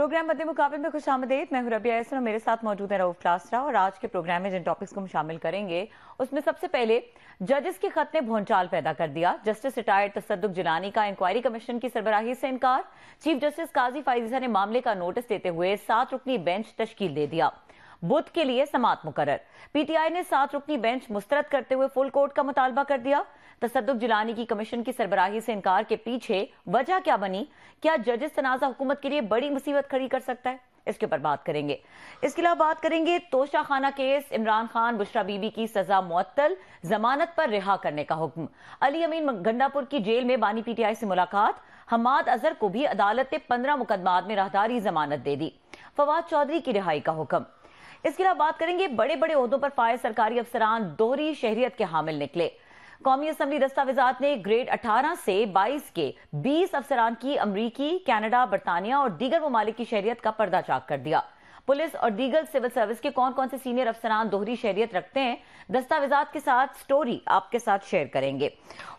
Programme मध्य मुकाबले में खुश आमदीद। मैं हूं रबिया एहसन और मेरे साथ मौजूद है रऊफ लासरा। और आज के प्रोग्राम में जिन टॉपिक्स को हम शामिल करेंगे उसमें सबसे पहले जजेस के खत ने भौंचाल पैदा कर दिया। जस्टिस रिटायर्ड तसद्दुक जिलानी का इंक्वायरी कमीशन की सरबराही से इनकार। चीफ जस्टिस काजी फाइजा ने मामले का नोटिस देते हुए 7 रुकनी बेंच तश्कील दे दिया। बुध के लिए समाअत मुकर्रर। पीटीआई ने 7 रुकनी बेंच मुस्तरद करते हुए फुल कोर्ट का मुतालबा कर दिया। तसद्दुक जिलानी की कमीशन की सरबराही से इनकार के पीछे वजह क्या बनी? क्या जजेस तनाज़ा हुकूमत के लिए बड़ी मुसीबत खड़ी कर सकता है? इसके ऊपर बात करेंगे। इसके अलावा बात करेंगे तोशा खाना केस, इमरान खान बुशरा बीबी की सजा मुअत्तल, जमानत पर रिहा करने का हुक्म। अली अमीन गंडापुर की जेल में बानी पीटीआई से मुलाकात। हमाद अजहर को भी अदालत ने 15 मुकदमात में राहदारी जमानत दे दी। फवाद चौधरी की रिहाई का हुक्म। इसके अलावा बात करेंगे बड़े बड़े ओहदों पर फायज सरकारी अफसरान दोहरी शहरियत के हामिल निकले। कौमी असम्बली दस्तावेजात ने ग्रेड 18 से 22 के 20 अफसरान की अमरीकी, कनाडा, बरतानिया और दीगर ममालिक की शहरियत का पर्दा चाक कर दिया। पुलिस और दीगर सिविल सर्विस के कौन कौन से सीनियर अफसरान दोहरी शहरियत रखते हैं, दस्तावेजात के साथ स्टोरी आपके साथ शेयर करेंगे।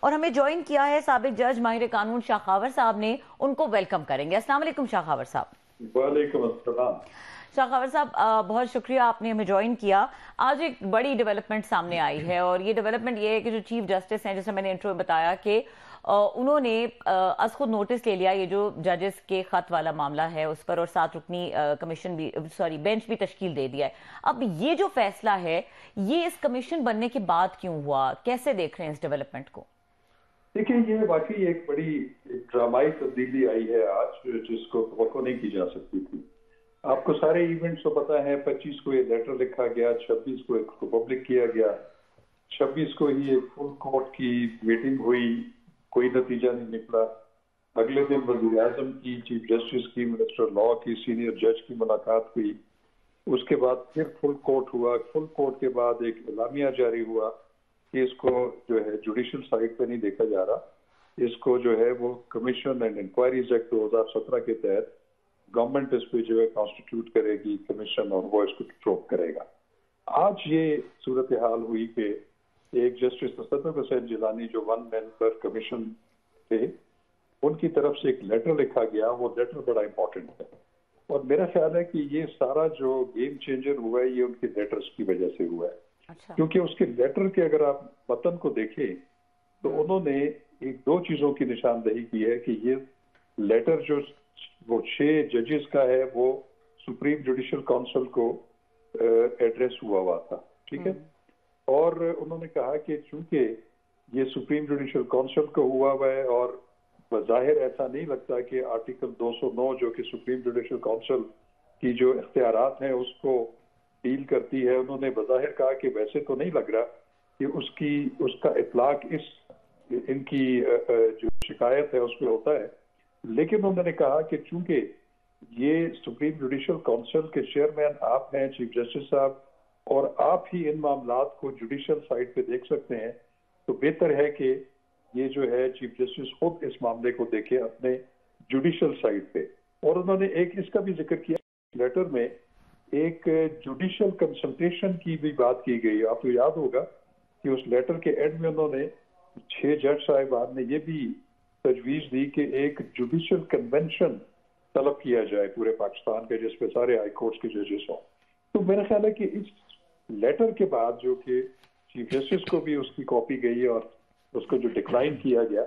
और हमें ज्वाइन किया है साबिक जज माहिर कानून शाखावर साहब ने, उनको वेलकम करेंगे। अस्सलाम वालेकुम शाखावर साहब। वालेकुम अस्सलाम। शाखावर साहब, बहुत शुक्रिया आपने हमें ज्वाइन किया। आज एक बड़ी डेवलपमेंट सामने आई है और ये डेवलपमेंट ये है कि जो चीफ जस्टिस हैं, जैसे मैंने इंट्रो में बताया कि उन्होंने अज खुद नोटिस ले लिया ये जो जजेस के खत वाला मामला है उस पर, और 7 रुकनी कमीशन भी बेंच भी तश्कील दे दिया है। अब ये जो फैसला है ये इस कमीशन बनने के बाद क्यों हुआ, कैसे देख रहे हैं इस डेवलपमेंट को? देखिए, ये वाकई एक बड़ी ड्रामाई तब्दीली आई है आज, जिसको तवक्को नहीं की जा सकती थी। आपको सारे इवेंट्स तो पता है। 25 को ये लेटर लिखा गया, 26 को इसको पब्लिक किया गया, 26 को ही एक फुल कोर्ट की मीटिंग हुई, कोई नतीजा नहीं निकला। अगले दिन वज़ीर आज़म की, चीफ जस्टिस की, मिनिस्टर लॉ की, सीनियर जज की मुलाकात हुई। उसके बाद फिर फुल कोर्ट हुआ। फुल कोर्ट के बाद एक एलामिया जारी हुआ कि इसको जो है जुडिशल साइड पे नहीं देखा जा रहा, इसको जो है वो कमीशन एंड इंक्वायरीज एक्ट 2017 के तहत गवर्नमेंट इस पे जो है कॉन्स्टिट्यूट करेगी कमीशन और वो इसको कंट्रोल करेगा। आज ये सूरत हाल हुई कि एक जस्टिस तसद्दुक हुसैन जिलानी जो 1 मैन पर कमीशन थे, उनकी तरफ से एक लेटर लिखा गया। वो लेटर बड़ा इंपॉर्टेंट है और मेरा ख्याल है कि ये सारा जो गेम चेंजर हुआ है ये उनके लेटर्स की वजह से हुआ है। अच्छा। क्योंकि उसके लेटर के अगर आप मतन को देखें तो उन्होंने एक 2 चीजों की निशानदेही की है कि ये लेटर जो वो 6 जजेस का है वो सुप्रीम जुडिशल काउंसिल को एड्रेस हुआ था, ठीक है। और उन्होंने कहा कि चूंकि ये सुप्रीम जुडिशल काउंसिल को हुआ है और बज़ाहिर ऐसा नहीं लगता कि आर्टिकल 209 जो कि सुप्रीम जुडिशल काउंसिल की जो इख्तियारात हैं उसको डील करती है, उन्होंने बज़ाहिर कहा कि वैसे तो नहीं लग रहा कि उसका इतलाक इनकी जो शिकायत है उसमें होता है। लेकिन उन्होंने कहा कि चूंकि ये सुप्रीम जुडिशल काउंसिल के चेयरमैन आप हैं चीफ जस्टिस साहब, और आप ही इन मामलात को जुडिशल साइड पे देख सकते हैं, तो बेहतर है कि ये जो है चीफ जस्टिस खुद इस मामले को देखे अपने जुडिशल साइड पे। और उन्होंने एक इसका भी जिक्र किया लेटर में, एक जुडिशल कंसल्टेशन की भी बात की गई। आपको याद होगा कि उस लेटर के एंड में उन्होंने 6 जज साहिबान ने ये भी तजवीज दी कि एक जुडिशल कन्वेंशन तलब किया जाए पूरे पाकिस्तान के, जिसपे सारे हाई कोर्ट के जजेस हों। तो मेरा ख्याल है कि इस लेटर के बाद जो कि चीफ जस्टिस को भी उसकी कॉपी गई और उसको जो डिक्लाइन किया गया,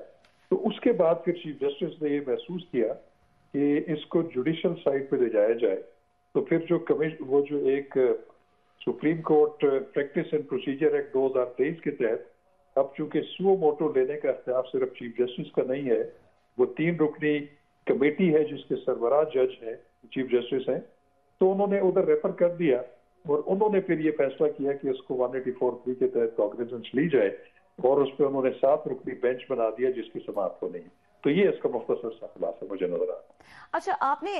तो उसके बाद फिर चीफ जस्टिस ने ये महसूस किया कि इसको जुडिशल साइड पे ले जाया जाए। तो फिर जो वो जो एक supreme court practice and procedure act 2023 के तहत अब चूंकि सुओ मोटो लेने का इख्तियार सिर्फ चीफ जस्टिस का नहीं है, वो 3 रुकनी कमेटी है जिसके सरबराह जज है चीफ जस्टिस हैं, तो उन्होंने उधर रेफर कर दिया और उन्होंने फिर ये फैसला किया कि इसको 184(3) के तहत कॉग्निजेंस ली जाए और उस पर उन्होंने 7 रुकनी बेंच बना दिया जिसकी समाअत हो नहीं। तो ये इसका मुख्तसर सा खुलासा मुझे नजर आ रहा है। अच्छा, आपने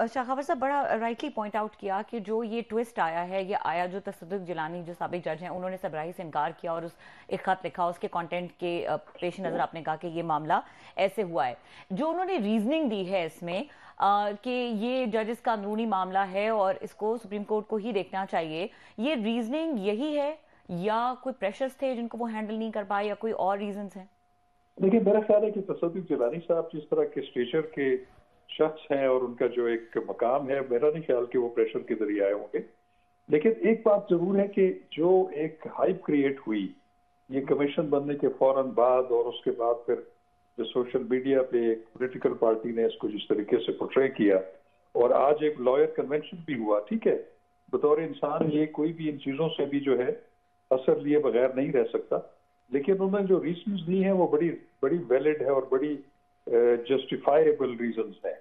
शाखावर साहब बड़ा राइटली पॉइंट आउट किया कि जो ये ट्विस्ट आया है ये आया जो तसद्दुक जिलानी जो साबिक जज हैं उन्होंने सरबराही से इनकार किया और उस एक खत लिखा, उसके कंटेंट के पेश नज़र आपने कहा कि ये मामला ऐसे हुआ है। जो उन्होंने रीजनिंग दी है इसमें कि ये जजेस का कानूनी मामला है और इसको सुप्रीम कोर्ट को ही देखना चाहिए, ये रीजनिंग यही है या कोई प्रेशर्स थे जिनको वो हैंडल नहीं कर पाए या कोई और रीजंस हैं? देखिए, मेरा ख्याल है कि तसद्दुक जिलानी साहब जिस तरह के स्टेचर के शख्स हैं और उनका जो एक मकाम है, मेरा नहीं ख्याल कि वो प्रेशर के जरिए आए होंगे। लेकिन एक बात जरूर है कि जो एक हाइप क्रिएट हुई ये कमीशन बनने के फौरन बाद, और उसके बाद फिर जो सोशल मीडिया पे एक पॉलिटिकल पार्टी ने इसको जिस तरीके से पोर्ट्रे किया, और आज एक लॉयर कन्वेंशन भी हुआ, ठीक है, बतौर इंसान ये कोई भी इन चीजों से भी जो है असर लिए बगैर नहीं रह सकता, लेकिन उन्होंने जो रीजंस दी हैं वो बड़ी बड़ी वैलिड है और बड़ी जस्टिफाइबल रीजंस हैं।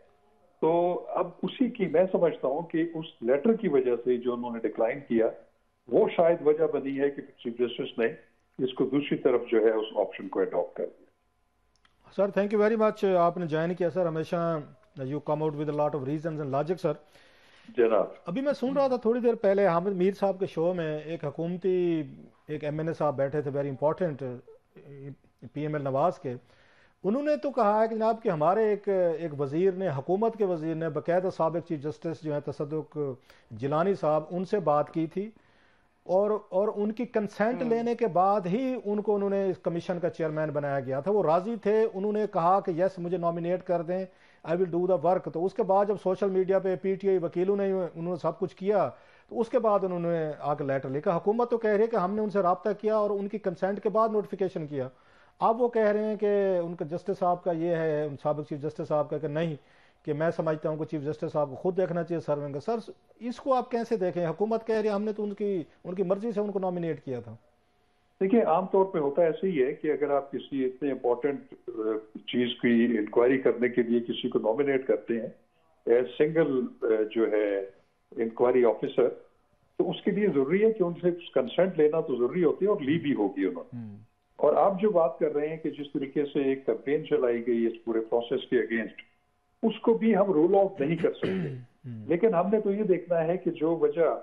तो अब उसी की मैं समझता हूं कि उस लेटर की वजह से जो उन्होंने डिक्लाइन किया वो शायद वजह बनी है कि चीफ जस्टिस ने इसको दूसरी तरफ जो है उस ऑप्शन को अडॉप्ट कर दिया। Sir thank you very much, आपने ज्वाइन किया सर, हमेशा you come out with a lot of reasons and logic sir. जनाब, अभी मैं सुन रहा था थोड़ी देर पहले हामिद मीर साहब के शो में एक हुकूमती एक MNA साहब बैठे थे, वेरी इंपॉर्टेंट, PML नवाज के। उन्होंने तो कहा है कि जनाब कि हमारे एक वजीर ने, हुकूमत के वजीर ने बाकायदा साबिक चीफ जस्टिस जो है तसद्दुक जिलानी साहब, उनसे बात की थी और उनकी कंसेंट लेने के बाद ही उन्होंने इस कमीशन का चेयरमैन बनाया गया था। वो राजी थे, उन्होंने कहा कि यस मुझे नॉमिनेट कर दें, I will do the work. तो उसके बाद जब सोशल मीडिया पे PTI वकीलों ने उन्होंने सब कुछ किया, तो उसके बाद उन्होंने आके लेटर लिखा। हुकूमत तो कह रही है कि हमने उनसे रब्ता किया और उनकी कंसेंट के बाद नोटिफिकेशन किया। अब वो कह रहे हैं कि उनका जस्टिस साहब का ये है, साबिक चीफ जस्टिस साहब का कि नहीं, कि मैं समझता हूं कि चीफ जस्टिस साहब को खुद देखना चाहिए सर्विंग का। सर इसको आप कैसे देखें? हुकूमत कह रही है हमने तो उनकी मर्जी से उनको नॉमिनेट किया था। देखिए, आमतौर पे होता ऐसे ही है कि अगर आप किसी इतने इम्पोर्टेंट चीज की इंक्वायरी करने के लिए किसी को नॉमिनेट करते हैं एज सिंगल जो है इंक्वायरी ऑफिसर, तो उसके लिए जरूरी है कि उनसे कंसेंट लेना तो जरूरी होती है और ली भी होगी उन्होंने। और आप जो बात कर रहे हैं कि जिस तरीके से एक कैंपेन चलाई गई इस पूरे प्रोसेस के अगेंस्ट, उसको भी हम रूल आउट नहीं कर सकते। लेकिन हमने तो ये देखना है कि जो वजह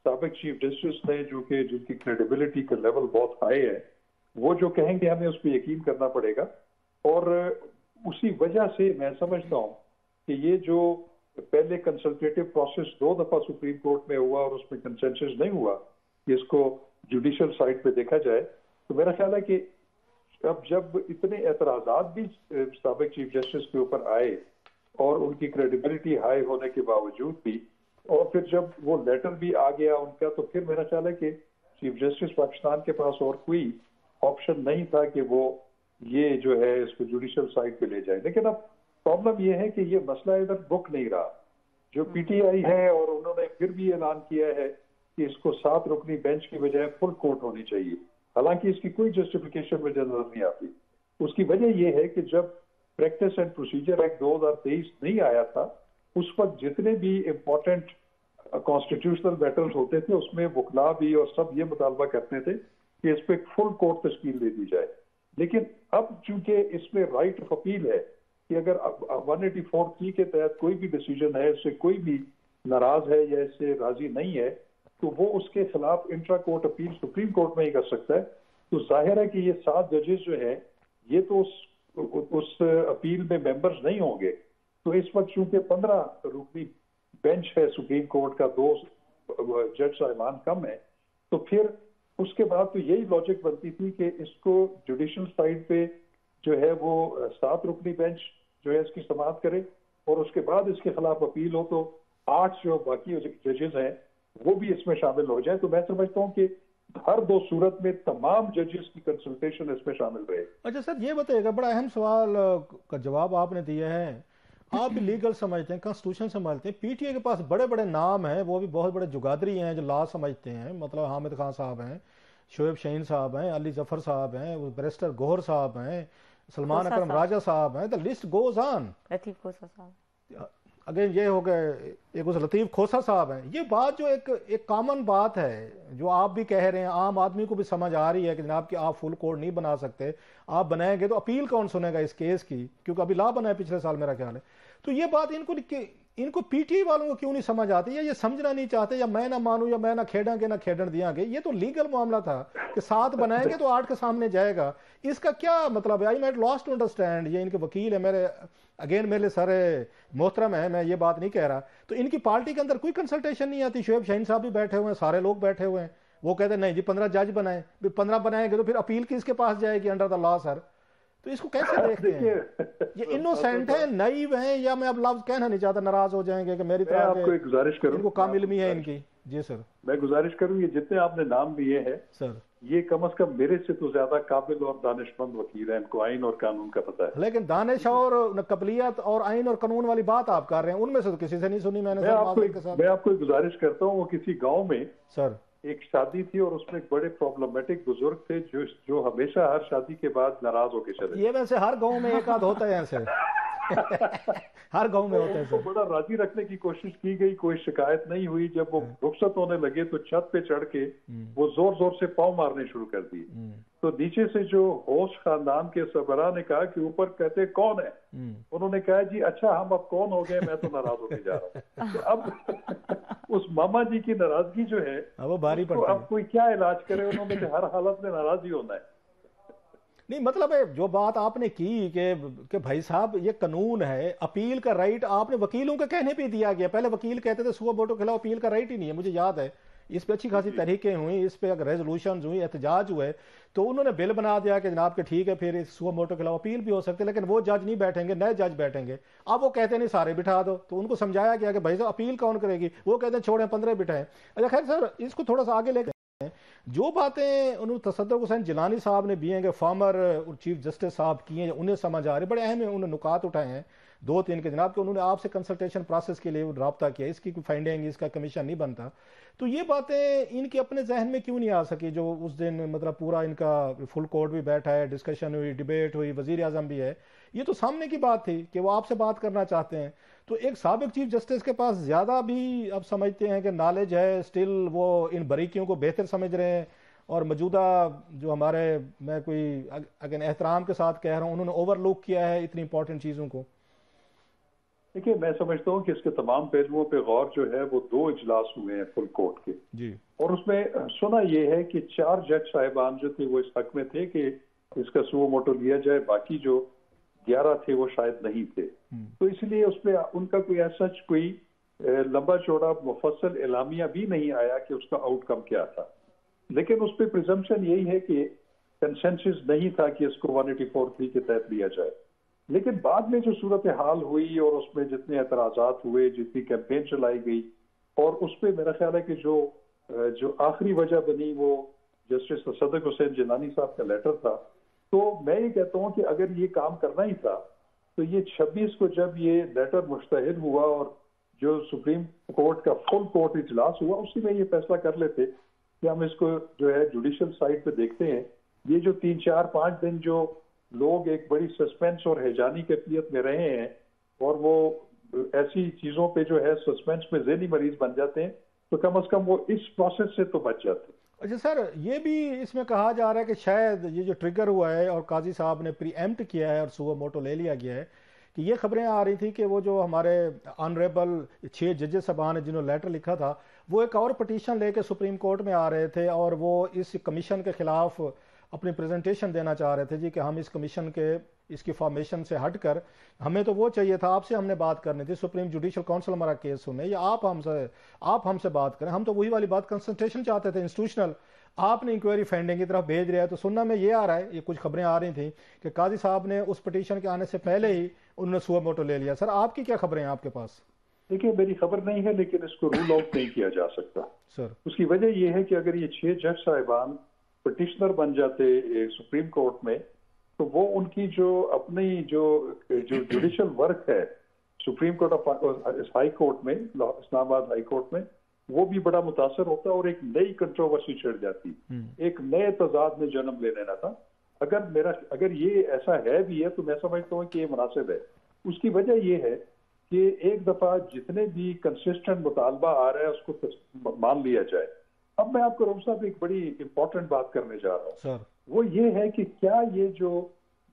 साबिक चीफ जस्टिस ने, जो कि जिनकी क्रेडिबिलिटी का लेवल बहुत हाई है, वो जो कहेंगे हमें उस पर यकीन करना पड़ेगा। और उसी वजह से मैं समझता हूँ कि ये जो पहले कंसल्टेटिव प्रोसेस 2 दफा सुप्रीम कोर्ट में हुआ और उसमें कंसेंसस नहीं हुआ कि इसको जुडिशियल साइड पे देखा जाए, तो मेरा ख्याल है कि अब जब इतने एतराजात भी साबिक चीफ जस्टिस के ऊपर आए और उनकी क्रेडिबिलिटी हाई होने के बावजूद भी, और फिर जब वो लेटर भी आ गया उनका, तो फिर मेरा ख्याल है कि चीफ जस्टिस पाकिस्तान के पास और कोई ऑप्शन नहीं था कि वो ये जो है इसको जुडिशियल साइड पे ले जाए। लेकिन अब प्रॉब्लम ये है कि ये मसला इधर रुक नहीं रहा। जो PTI है, और उन्होंने फिर भी ऐलान किया है कि इसको 7 रुकनी बेंच की बजाय फुल कोर्ट होनी चाहिए, हालांकि इसकी कोई जस्टिफिकेशन मुझे नजर नहीं आती। उसकी वजह यह है कि जब प्रैक्टिस एंड प्रोसीजर एक्ट 2023 नहीं आया था, उस वक्त जितने भी इम्पोर्टेंट कॉन्स्टिट्यूशनल मैटर्स होते थे उसमें वकला भी और सब ये मुतालबा करते थे कि इस पर फुल कोर्ट तश्कील दे दी जाए। लेकिन अब चूंकि इसमें राइट ऑफ अपील है कि अगर 184(3) के तहत कोई भी डिसीजन है, इससे कोई भी नाराज है या इससे राजी नहीं है, तो वो उसके खिलाफ intra court appeal supreme court में ही कर सकता है। तो जाहिर है कि ये 7 जजेस जो हैं ये तो उस अपील में मेंबर्स नहीं होंगे। तो इस वक्त चूंकि 15 रुकनी बेंच है सुप्रीम कोर्ट का, 2 जज साहिबान कम है, तो फिर उसके बाद तो यही लॉजिक बनती थी कि इसको जुडिशियल साइड पे जो है वो 7 रुकनी बेंच जो है इसकी समाअत करे, और उसके बाद इसके खिलाफ अपील हो तो 8 जो बाकी जजेस हैं वो भी इसमें शामिल हो जाए। तो मैं समझता हूँ कि हर 2 सूरत में तमाम जजेस की कंसल्टेशन इसमें शामिल रहे। अच्छा सर ये बताइएगा, बड़ा अहम सवाल का जवाब आपने दिया है। आप भी लीगल समझते हैं, कॉन्स्टिट्यूशन समझते हैं, PTI के पास बड़े बड़े नाम हैं, वो भी बहुत बड़े जुगादरी हैं जो लॉ समझते हैं, मतलब हामिद खान साहब हैं, शोएब शाहीन साहब हैं, अली जफर साहब हैं, बैरिस्टर गोहर साहब हैं, सलमान अकरम राजा साहब हैं, the list goes on, Latif Khosa साहब, अगेन ये हो गए, एक उस लतीफ खोसा साहब हैं। ये बात जो एक कॉमन बात है जो आप भी कह रहे हैं, आम आदमी को भी समझ आ रही है कि जनाब कि आप फुल कोर्ट नहीं बना सकते, आप बनाएंगे तो अपील कौन सुनेगा इस केस की, क्योंकि अभी लॉ बना है पिछले साल मेरा ख्याल है। तो ये बात इनको PTI वालों को क्यों नहीं समझ आती, या ये समझना नहीं चाहते, या मैं ना मानूं या मैं ना खेड़ा के ना खेडन दिया गए। ये तो लीगल मामला था कि 7 बनाएंगे तो 8 के सामने जाएगा, इसका क्या मतलब है? I met lost to understand. ये इनके वकील है, मेरे सारे मोहतरम है, मैं ये बात नहीं कह रहा। तो इनकी पार्टी के अंदर कोई कंसल्टेशन नहीं आती। शोएब शाहीन साहब भी बैठे हुए हैं, सारे लोग बैठे हुए हैं, वो कहते हैं नहीं जी 15 जज बनाए, 15 बनाएंगे तो फिर अपील किसके पास जाएगी अंडर द लॉ सर? تو اس کو کیسے دیکھتے ہیں؟ یہ انوسینٹ ہیں، نائیو ہیں، یا میں اب لفظ کہنا نہیں چاہتا ناراض ہو جائیں گے کہ میری طرح آپ کو ایک گزارش کروں، ان کو کام علمی ہے ان کی. جی سر. میں گزارش کروں یہ جتنے آپ نے نام لیے ہیں سر، یہ کم از کم میرے سے تو زیادہ قابل اور دانش مند وکیل ہیں، ان کو آئین اور قانون کا پتہ ہے. لیکن دانش اور قبلیت اور آئین اور قانون والی بات آپ کر رہے ہیں، ان میں سے تو کسی سے نہیں سنی میں نے. میں آپ کو ایک گزارش کرتا ہوں، وہ کسی گاؤں میں سر ایک شادی تھی اور اس میں ایک بڑے پرابلمٹک بزرگ تھے جو ہمیشہ ہر شادی کے بعد ناراض ہو کے چلے. یہ ویسے ہر گاؤں میں ایک آدھ ہوتا ہے ایسے ہر گاؤں میں ہوتا ہے. ان کو بڑا راضی رکھنے کی کوشش کی گئی، کوئی شکایت نہیں ہوئی. جب وہ رخصت ہونے لگے تو چھت پہ چڑھ کے وہ زور زور سے پاؤں مارنے شروع کر دیے. تو نیچے سے جو ہوش خاندان کے سربراہ نے کہا کہ اوپر کہتے کون ہے، انہوں نے کہا جی اچھا ہم اب کون ہو گئے، میں تو ناراض ہوتے جا رہا ہوں. تو اب اس ماما جی کی ناراضگی جو ہے وہ بھاری پڑتی ہے. اب کوئی کیا علاج کرے، انہوں نے ہر حالت میں ناراض ہی ہونا ہے. نہیں مطلب ہے جو بات آپ نے کی کہ بھائی صاحب یہ قانون ہے، اپیل کا رائٹ آپ نے وکیلوں کے کہنے پہ دیا گیا. پہلے وکیل کہتے تھے سوا ووٹوں کے خلاف اپیل کا رائٹ ہی نہیں ہے، مجھے یاد ہے. اس پہ اچھی خاصی تحریکیں ہوئیں، اس پہ اگر ریزولوشنز ہوئی، احتجاج ہوئے، تو انہوں نے بل بنا دیا کہ جناب کہ ٹھیک ہے پھر اس سوا ووٹوں کے خلاف اپیل بھی ہو سکتے، لیکن وہ جج نہیں بیٹھیں گے، نئے جج بیٹھیں گے. اب وہ کہتے ہیں نہیں سارے بٹھا دو، تو ان کو سمجھایا گیا کہ بھائی صاحب اپیل کون کرے گی، وہ کہتے ہیں چھوڑیں 15 بٹھائیں. اچھا خیر سر اس کو تھوڑا سا آگے لے کے جو باتیں انہوں تصدق حسین جیلانی صاحب نے بھی ہیں کہ فارمر چیف جسٹس صاحب کی ہیں، انہیں سمجھ آ رہے بڑے اہم ہیں، انہوں نے نکات اٹھائے ہیں 2-3 کے جناب کہ انہوں نے آپ سے کنسلٹیشن پروسیس کے لیے رابطہ کیا، اس کی کوئی فائنڈنگ اس کا کمیشن نہیں بنتا. تو یہ باتیں ان کے اپنے ذہن میں کیوں نہیں آ سکی جو اس دن مطلب پورا ان کا فل کورٹ بھی بیٹھا ہے، ڈسکشن ہوئی، ڈیبیٹ ہوئی، وزیر اعظم بھی ہے، یہ تو سامنے کی بات تھی کہ وہ آپ سے بات کرنا چاہتے ہیں. تو ایک سابق چیف جسٹس کے پاس زیادہ بھی اب سمجھتے ہیں کہ نالج ہے، اسٹل وہ ان باریکیوں کو بہتر سمجھ رہے ہیں، اور موجودہ جو ہمارے میں کوئی اگر احترام کے ساتھ کہہ رہا ہوں انہوں نے اوور لک کیا ہے اتنی امپورٹنٹ چیزوں کو. دیکھیے میں سمجھتا ہوں کہ اس کے تمام پہلوؤں پہ غور جو ہے وہ 2 اجلاس ہوئے ہیں فل کورٹ کے جی، اور اس میں سنا یہ ہے کہ 4 جج صاحبان جو تھے وہ اس حق میں تھے کہ اس کا سو موٹو لیا جائے، باقی جو 11 تھے وہ شاید نہیں تھے. تو اس لیے اس پہ ان کا کوئی ایسا کوئی لمبا چوڑا مفصل اعلامیہ بھی نہیں آیا کہ اس کا آؤٹ کم کیا تھا. لیکن اس پہ پریزمپشن یہی ہے کہ کنسنسس نہیں تھا کہ اس کو 184(3) کے تحت لیا جائے. لیکن بعد میں جو صورتحال ہوئی اور اس میں جتنے اعتراضات ہوئے، جتنی کیمپین چلائی گئی، اور اس پہ میرا خیال ہے کہ جو آخری وجہ بنی وہ جسٹس تصدق حسین جیلانی صاحب کا لیٹر تھا. تو میں یہ کہتا ہوں کہ اگر یہ کام کرنا ہی تھا تو یہ 26 کو جب یہ لیٹر مشتہر ہوا اور جو سپریم کورٹ کا فل کورٹ اجلاس ہوا اسی میں یہ فیصلہ کر لیتے کہ ہم اس کو جو ہے جوڈیشل سائٹ پہ دیکھتے ہیں. یہ جو 3-4-5 دن جو لوگ ایک بڑی سسپینس اور ہیجانی کیفیت میں رہے ہیں اور وہ ایسی چیزوں پہ جو ہے سسپینس میں ذہنی مریض بن جاتے ہیں، تو کم از کم وہ اس پروسیس سے تو بچ جاتے ہیں. اچھا سر یہ بھی اس میں کہا جا رہا ہے کہ شاید یہ جو ٹریگر ہوا ہے اور قاضی صاحب نے پری ایمپٹ کیا ہے اور سو موٹو لے لیا گیا ہے، کہ یہ خبریں آ رہی تھی کہ وہ جو ہمارے آنریبل 6 ججز صاحبان نے جنہوں نے لیٹر لکھا تھا وہ ایک اور پٹیشن لے کے سپریم کورٹ میں آ رہے تھے اور وہ اس کمیشن کے خلاف اپنی پریزنٹیشن دینا چاہ رہے تھے جی کہ ہم اس کمیشن کے اس کی فارمیشن سے ہٹ کر ہمیں تو وہ چاہیے تھا، آپ سے ہم نے بات کرنی تھی، سپریم جوڈیشل کونسل ہمارا کیس سنے یا آپ ہم سے بات کریں، ہم تو وہی والی بات کنسلٹیشن چاہتے تھے انسٹیٹیوشنل. آپ نے انکوائری فائنڈنگ کی طرف بھیج رہا ہے. تو سننا میں یہ آ رہا ہے، یہ کچھ خبریں آ رہی تھیں کہ قاضی صاحب نے اس پٹیشن کے آنے سے پہلے ہی انہوں نے سو موٹو لے لیا. سر آپ کی کیا خبریں ہیں آپ کے پاس؟ دیکھیے میری خبر نہیں ہے لیکن اس کو رول آؤٹ نہیں کیا جا سکتا. سر اس کی وجہ یہ ہے کہ اگر یہ 6 جج صاحبان پٹیشنر بن جاتے سپریم کورٹ میں تو وہ ان کی جو اپنی جو جوڈیشل ورک ہے supreme court of high court میں، اسلام آباد ہائی کورٹ میں، وہ بھی بڑا متاثر ہوتا اور ایک نئی کنٹروورسی چھڑ جاتی، ایک نئے تضاد میں جنم لے لینا تھا. اگر یہ ایسا ہے بھی ہے تو میں سمجھتا ہوں کہ یہ مناسب ہے. اس کی وجہ یہ ہے کہ ایک دفعہ جتنے بھی کنسسٹنٹ مطالبہ آ رہا ہے اس کو مان لیا جائے. اب میں آپ کو رؤوف صاحب ایک بڑی امپورٹنٹ بات کرنے جا رہا ہوں سر. وہ یہ ہے کہ کیا یہ جو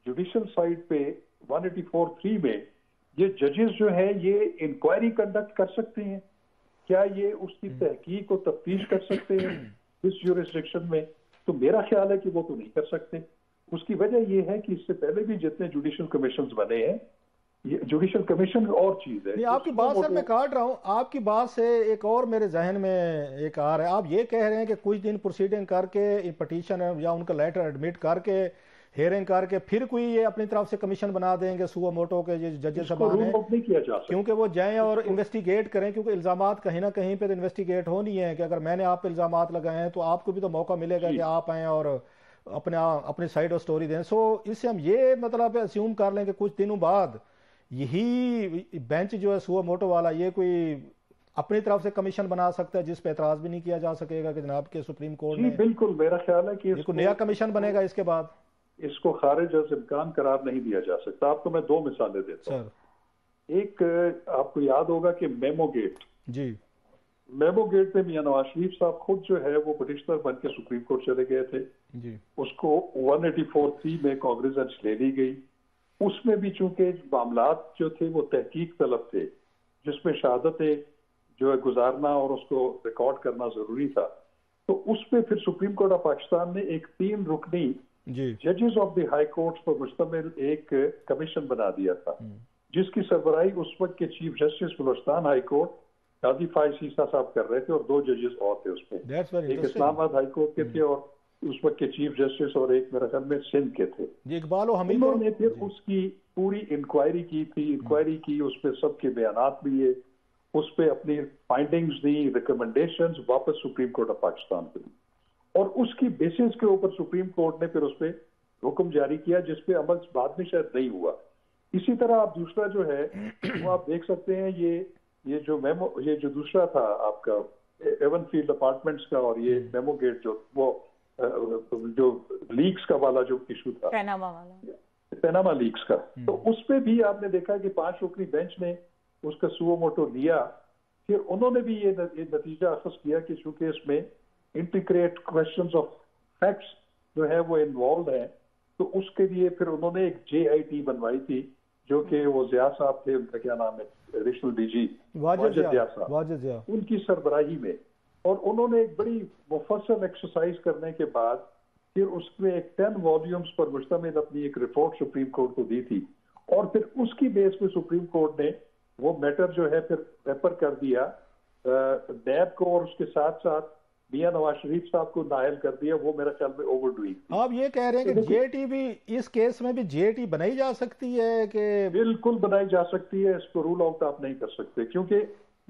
جوڈیشل سائٹ پہ 184(3) میں یہ ججز جو ہیں یہ انکوائری کنڈکٹ کر سکتے ہیں؟ کیا یہ اس کی تحقیق و تفتیش کر سکتے ہیں اس جورسڈکشن میں؟ تو میرا خیال ہے کہ وہ تو نہیں کر سکتے. اس کی وجہ یہ ہے کہ اس سے پہلے بھی جتنے جوڈیشل کمیشنز بنے ہیں، جوڈیشل کمیشن اور چیز ہے. آپ کی بات سر میں کاٹ رہا ہوں، آپ کی بات سے ایک اور میرے ذہن میں ایک آ رہا ہے. آپ یہ کہہ رہے ہیں کہ کچھ دن پروسیڈنگ کر کے پٹیشن یا ان کا لیٹر ایڈمٹ کر کے हेयरिंग करके फिर कोई ये अपनी तरफ से कमीशन बना देंगे सुओ मोटो के जो जजेस साहबान हैं, नहीं किया जा सकता, क्योंकि वो जाएं और इन्वेस्टिगेट करें, क्योंकि इल्ज़ामात कहीं ना कहीं पे तो इन्वेस्टिगेट होनी है कि अगर मैंने आप पे इल्ज़ामात लगाए हैं तो आपको भी तो मौका मिलेगा कि आप आएँ और अपनी साइड और स्टोरी दें। सो इससे हम ये मतलब अस्यूम कर लें कि कुछ दिनों बाद यही बेंच जो है सुओ मोटो वाला ये कोई अपनी तरफ से कमीशन बना सकता है जिस पे एतराज भी नहीं किया जा सकेगा कि जनाब के सुप्रीम कोर्ट ने। बिल्कुल, मेरा ख्याल है कि इसको नया कमीशन बनेगा इसके बाद, इसको खारिज अज इम्कान करार नहीं दिया जा सकता। आपको मैं 2 मिसालें देता हूँ। एक, आपको याद होगा कि मेमो गेट में मियां नवाज शरीफ साहब खुद जो है वो पिटिशनर बन के सुप्रीम कोर्ट चले गए थे जी। उसको 184(3) में कॉग्निजेंस ले ली गई। उसमें भी चूंकि मामलात जो थे वो तहकीक तलब थे, जिसमें शहादतें जो है गुजारना और उसको रिकॉर्ड करना जरूरी था, तो उसमें फिर सुप्रीम कोर्ट ऑफ पाकिस्तान ने एक 3 रुकनी जजेस ऑफ द हाई कोर्ट पर मुश्तमिल एक कमीशन बना दिया था, जिसकी सरबराही उस वक्त के chief justice Balochistan high court Qazi Faez Isa साहब कर रहे थे और 2 जजेस और थे उसमें, एक इस्लामाबाद हाई कोर्ट के थे और उस वक्त के चीफ जस्टिस, और एक मेरे ख्याल में सिंध के थे। उन्होंने फिर उसकी पूरी इंक्वायरी की थी, इंक्वायरी की, उस पर सबके बयानात लिए, उस पर अपनी फाइंडिंग्स दी, रिकमेंडेशंस वापस सुप्रीम कोर्ट ऑफ पाकिस्तान को दी, और उसकी बेसिस के ऊपर सुप्रीम कोर्ट ने फिर उस पर हुक्म जारी किया, जिसपे अमल बाद में शायद नहीं हुआ। इसी तरह आप दूसरा जो है वो आप देख सकते हैं, ये जो दूसरा था आपका एवन फील्ड अपार्टमेंट्स का, और ये मेमो गेट जो लीक्स का वाला जो इशू था, पैनामा लीक्स का, तो उस पे भी आपने देखा कि 5 रुकनी बेंच ने उसका सुओ मोटो लिया। फिर उन्होंने भी ये नतीजा अखज़ किया कि चूंकि इसमें इंटीग्रेट क्वेश्चंस ऑफ फैक्ट्स जो है वो इन्वॉल्व है, तो उसके लिए फिर उन्होंने एक JIT बनवाई थी, जो कि वो ज़िया साहब थे, उनका क्या नाम है, एडिशनल DG वाजिद ज़िया साहब, उनकी सरबराही में, और उन्होंने एक बड़ी मुफस्सल एक्सरसाइज करने के बाद फिर उसमें एक 10 वॉल्यूम्स पर मुश्तमिल अपनी एक रिपोर्ट सुप्रीम कोर्ट को दी थी, और फिर उसकी बेस पे सुप्रीम कोर्ट ने वो मैटर जो है फिर रेफर कर दिया नैब को, और उसके साथ साथ मियां नवाज शरीफ साहब को नायल कर दिया। वो मेरा ख्याल में ओवर डूइंग। आप ये कह रहे हैं कि JIT भी इस केस में भी JIT बनाई जा सकती है? कि बिल्कुल बनाई जा सकती है, इसको रूल आउट आप नहीं कर सकते, क्योंकि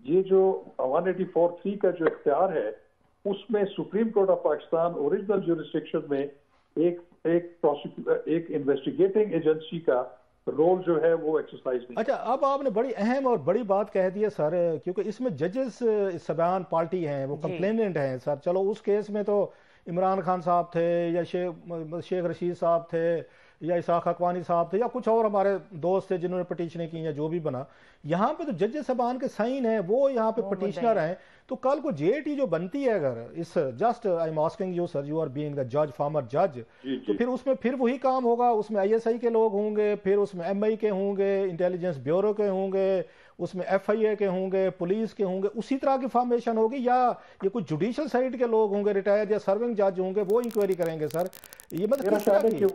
ये जो 184(3) का जो इख्तियार है उसमें supreme court of Pakistan original jurisdiction में एक इन्वेस्टिगेटिंग एजेंसी का रोल जो है वो एक्सरसाइज नहीं। अच्छा, अब आपने बड़ी अहम और बड़ी बात कह दी है सर, क्योंकि इसमें जजेस सबान पार्टी हैं, वो कंप्लेनेंट हैं सर। चलो उस केस में तो इमरान खान साहब थे, या शेख रशीद साहब थे, या इसाक हकवानी साहब थे, या कुछ और हमारे दोस्त थे जिन्होंने पटिशनें की, या जो भी बना। यहाँ पे तो जजेस सबान के साइन है, वो यहाँ पे पटिशनर हैं। तो कल को JIT जो बनती है, अगर इस just I am asking you sir, you are being the जज, फॉर्मर जज, तो फिर उसमें फिर वही काम होगा, उसमें ISI के लोग होंगे, फिर उसमें MI के होंगे, इंटेलिजेंस ब्यूरो के होंगे, उसमें FIA के होंगे, पुलिस के होंगे, उसी तरह की फॉर्मेशन होगी, या ये कुछ जुडिशियल साइड के लोग होंगे, रिटायर्ड या सर्विंग जज होंगे, वो इंक्वायरी करेंगे सर? ये मतलब मेरा ख्याल है कि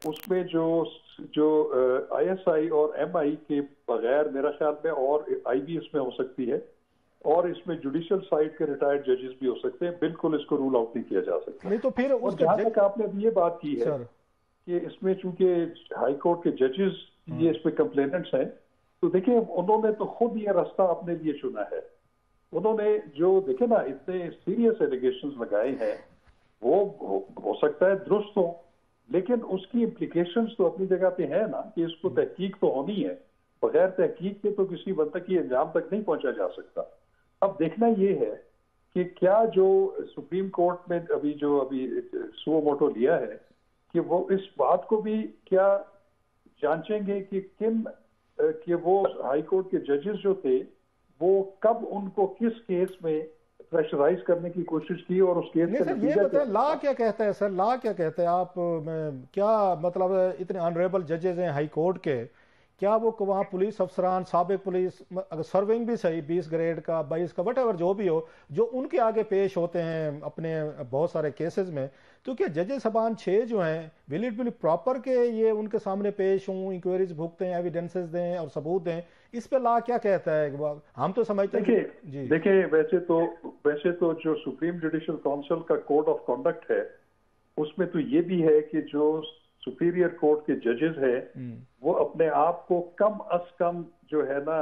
उसमें जो ISI और MI के बगैर मेरा ख्याल में और IB इसमें हो सकती है, और इसमें जुडिशियल साइड के रिटायर्ड जजेस भी हो सकते हैं। बिल्कुल इसको रूल आउट नहीं किया जा सकता। नहीं तो फिर जहाँ तक आपने ये बात की है कि इसमें चूंकि हाई कोर्ट के जजेस ये इसमें कंप्लेनेंट्स हैं, तो देखिए उन्होंने तो खुद ये रास्ता अपने लिए चुना है। उन्होंने जो देखे ना इतने सीरियस एलिगेशंस लगाए हैं, वो हो सकता है दुरुस्त हो, लेकिन उसकी इम्प्लीकेशंस तो अपनी जगह पे है ना, कि इसको तहकीक तो होनी है। बगैर तहकीक के तो किसी बंदा की अंजाम तक नहीं पहुंचा जा सकता। अब देखना ये है कि क्या जो सुप्रीम कोर्ट में अभी सुओ मोटो लिया है, कि वो इस बात को भी क्या जांचेंगे कि वो हाई कोर्ट के जजेस जो थे वो कब उनको किस केस में प्रेशराइज करने की कोशिश की, और उस केस का ये बताएं लॉ क्या कहता है सर, लॉ क्या कहता है? आप क्या मतलब इतने ऑनरेबल जजेस हैं हाई कोर्ट के, क्या वो वहाँ पुलिस अफसरान, साबिक पुलिस, अगर सर्विंग भी सही 20 ग्रेड का 22 का वट जो भी हो, जो उनके आगे पेश होते हैं अपने बहुत सारे केसेस में, तो क्या जजेस सबान 6 जो हैं विल इट बी प्रॉपर के ये उनके सामने पेश हों, इंक्वायरीज भुगतें, एविडेंसेस दें और सबूत दें? इस पे लॉ क्या कहता है? हम तो समझते हैं। देखिए वैसे तो जो सुप्रीम जुडिशियल काउंसिल का कोड ऑफ कॉन्डक्ट है, उसमें तो ये भी है कि जो सुपीरियर कोर्ट के जजेस हैं वो अपने आप को कम अज कम जो है ना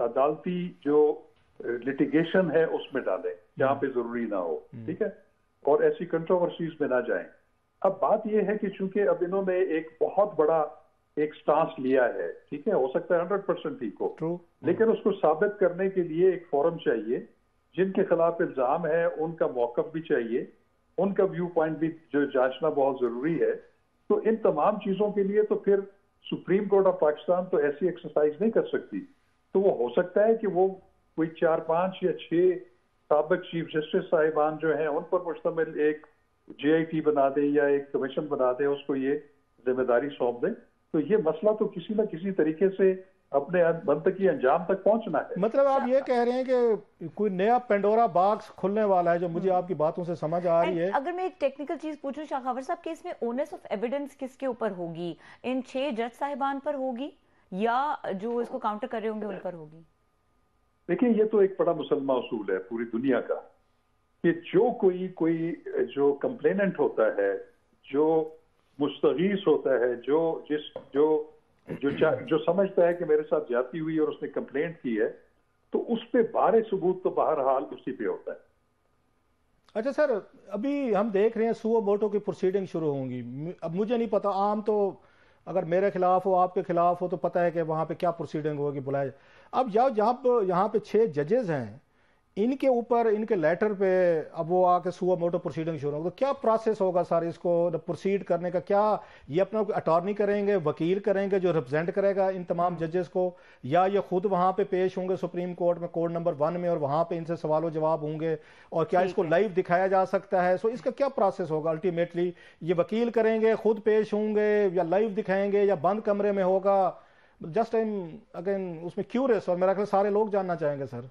अदालती जो लिटिगेशन है उसमें डालें जहां पे जरूरी ना हो, ठीक है, और ऐसी कंट्रोवर्सीज में ना जाएं। अब बात यह है कि चूंकि अब इन्होंने एक बहुत बड़ा एक स्टांस लिया है, ठीक है, हो सकता है 100% ठीक हो, लेकिन उसको साबित करने के लिए एक फोरम चाहिए, जिनके खिलाफ इल्जाम है उनका मौकफ भी चाहिए, उनका व्यू पॉइंट भी जो जांचना बहुत जरूरी है। तो इन तमाम चीजों के लिए तो फिर सुप्रीम कोर्ट ऑफ पाकिस्तान तो ऐसी एक्सरसाइज नहीं कर सकती। तो वो हो सकता है कि वो कोई 4, 5 या 6 साबिक चीफ जस्टिस साहिबान जो हैं उन पर मुश्तमिल एक JIT बना दे या एक कमीशन बना दे, उसको ये जिम्मेदारी सौंप दे, तो ये मसला तो किसी न किसी तरीके से अपने मंतकी अंजाम तक पहुंचना है। मतलब आप ये कह रहे हैं कि कोई नया पेंडोरा बॉक्स खुलने वाला है, जो मुझे आपकी बातों से समझ आ रही है। अगर मैं एक टेक्निकल चीज पूछूं शाखावर साहब, केस में ओनेस ऑफ एविडेंस किसके ऊपर होगी? इन 6 जज साहिबान पर होगी या जो इसको काउंटर कर रहे होंगे उन पर होगी? देखिए, ये तो एक बड़ा मुसलमान उसूल है पूरी दुनिया का कि जो कोई जो कंप्लेनेंट होता है, जो मुस्तगीस होता है, जो समझता है कि मेरे साथ ज्यादती हुई और उसने कंप्लेंट की है, तो उस पे बारे सबूत तो बहरहाल उसी पे होता है। अच्छा सर, अभी हम देख रहे हैं सुओ मोटो की प्रोसीडिंग शुरू होंगी। अब मुझे नहीं पता, आम तो अगर मेरे खिलाफ हो, आपके खिलाफ हो, तो पता है कि वहां पे क्या प्रोसीडिंग होगी, बुलाए। अब यहाँ पे 6 जजेस हैं, इनके ऊपर इनके लेटर पे अब वो आके सुओ मोटो प्रोसीडिंग शुरू होगा, तो क्या प्रोसेस होगा सर इसको प्रोसीड करने का? क्या ये अपना अटॉर्नी करेंगे, वकील करेंगे जो रिप्रेजेंट करेगा इन तमाम जजेस को, या ये खुद वहां पे पेश होंगे सुप्रीम कोर्ट में, कोर्ट नंबर 1 में, और वहां पे इनसे सवालों जवाब होंगे? और क्या इसको लाइव दिखाया जा सकता है? सो इसका क्या प्रोसेस होगा अल्टीमेटली? ये वकील करेंगे, खुद पेश होंगे, या लाइव दिखाएंगे, या बंद कमरे में होगा? जस्ट अगेन उसमें क्यूरियस, और मेरा ख्याल सारे लोग जानना चाहेंगे सर।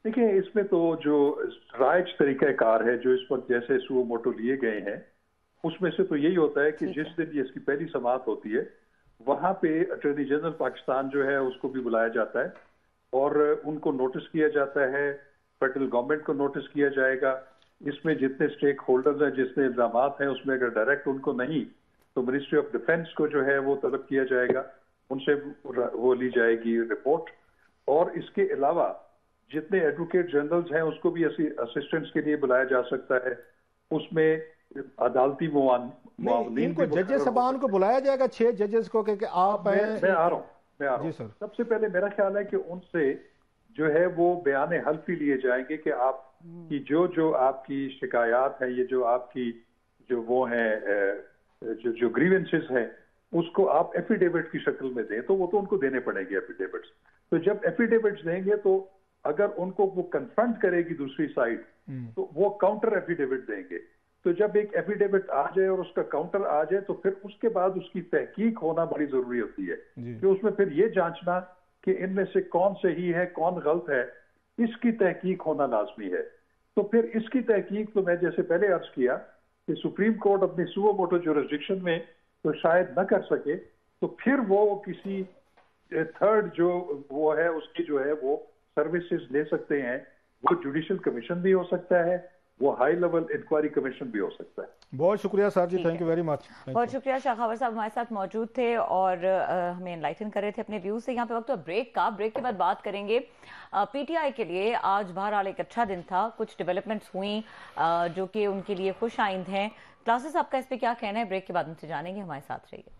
देखिए, इसमें तो जो राइज तरीक़ाकार है जो इस वक्त जैसे सुओ मोटो लिए गए हैं, उसमें से तो यही होता है कि जिस दिन ये इसकी पहली समाअत होती है वहां पे अटॉर्नी जनरल पाकिस्तान जो है उसको भी बुलाया जाता है और उनको नोटिस किया जाता है, फेडरल गवर्नमेंट को नोटिस किया जाएगा। इसमें जितने स्टेक होल्डर्स हैं, जितने इल्जामात हैं, उसमें अगर डायरेक्ट उनको नहीं तो मिनिस्ट्री ऑफ डिफेंस को जो है वो तलब किया जाएगा, उनसे वो ली जाएगी रिपोर्ट। और इसके अलावा जितने एडवोकेट जनरल्स हैं उसको भी असिस्टेंट्स के लिए बुलाया जा सकता है। उसमें अदालती इनको जजेस साहबान को बुलाया जाएगा, 6 जजेस को, कि आप मैं आ रहा हूँ। सबसे पहले मेरा ख्याल है कि उनसे जो है वो बयान हल्फी लिए जाएंगे कि आप की जो आपकी शिकायत है, ये जो आपकी जो वो है जो ग्रीवेंसेस हैं, उसको आप एफिडेविट की शक्ल में दें, तो वो तो उनको देने पड़ेंगे एफिडेविट्स। तो जब एफिडेविट्स देंगे तो अगर उनको वो कन्फ्रंट करेगी दूसरी साइड तो वो काउंटर एफिडेविट देंगे। तो जब एक एफिडेविट आ जाए और उसका काउंटर आ जाए तो फिर उसके बाद उसकी तहकीक होना बड़ी जरूरी होती है कि उसमें फिर ये जांचना कि इनमें से कौन सही है कौन गलत है, इसकी तहकीक होना लाजमी है। तो फिर इसकी तहकीक तो मैं जैसे पहले अर्ज किया कि सुप्रीम कोर्ट अपनी सुओ मोटो जुरिस्डिक्शन में तो शायद न कर सके, तो फिर वो किसी थर्ड जो वो है उसकी जो है वो सर्विसेज ले सकते हैं। वो जुडिशियल कमीशन भी हो सकता है, वो हाई लेवल इंक्वायरी कमीशन भी हो सकता है। बहुत शुक्रिया sir ji, thank you very much. बहुत शुक्रिया। शाखावर साहब हमारे साथ मौजूद थे और हमें एनलाइटन कर रहे थे अपने व्यूज से। यहाँ पे वक्त ब्रेक का, ब्रेक के बाद बात करेंगे PTI के लिए आज बहरहाल एक अच्छा दिन था, कुछ डेवलपमेंट्स हुई जो कि उनके लिए खुश आइंद हैं। क्लासेस आपका इस पे क्या कहना है? ब्रेक के बाद उनसे जानेंगे, हमारे साथ रहिए।